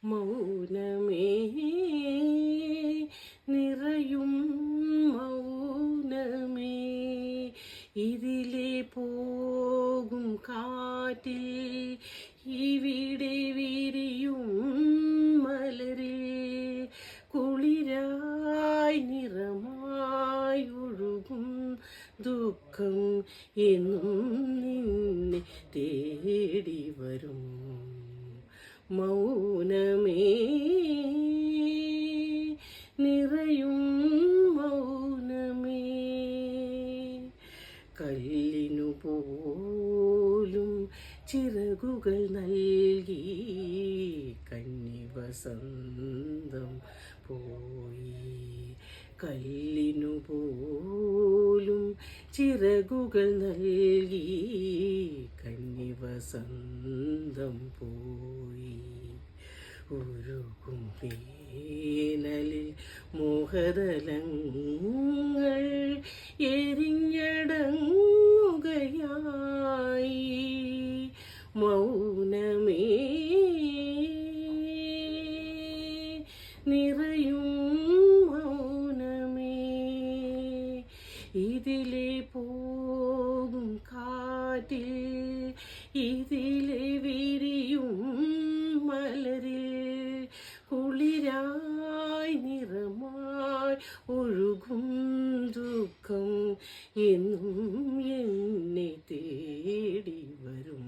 മൗനമേ നിറയും മൗനമേ ഇതിലെ പോകും കാറ്റിൽ ഇവിടെ വിരിയും മലരിൽ കുളിരായി നിറമായി ഒഴുകും ദുഃഖം എന്നും നിന്നെ തേടി വരും മൗനമേ നിറയും മൗനമേ കല്ലിനു പോലും ചിറകുകൾ നൽകി കന്നിവസന്തം പോയി കല്ലിനു പോലും ചിറകുകൾ നൽകി കന്നിവസന്തം പോയി ഉരുകും വേനലിൽ മോഹതലങ്ങൾ എരിഞ്ഞടങ്ങുകയായി മൗനമേ നിറയും മൗനമേ ഇതിലെ പോകും കാറ്റിൽ ഇതിലെ വിരിയും മലരിൽ കുളിരായി നിറമായി ഒഴുകും ദുഃഖം എന്നും എന്നെ തേടി വരും.